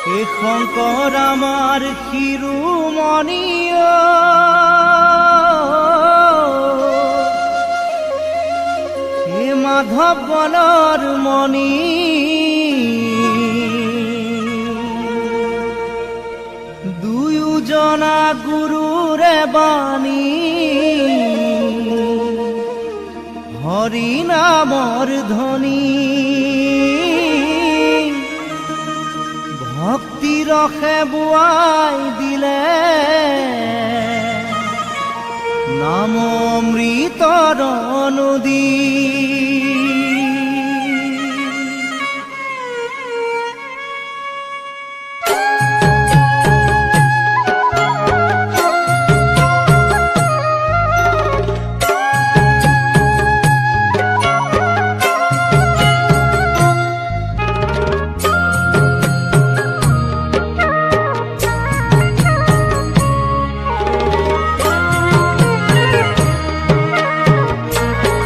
এ শংকৰ আমাৰ শিৰোমণি এ মাধৱ বনৰ মণি দুয়োজনা গুৰুৰে বাণী হৰি নামৰ ধ্বনি ভক্তি ৰসে বোৱাই দিলে নাম অমৃতৰ নদী।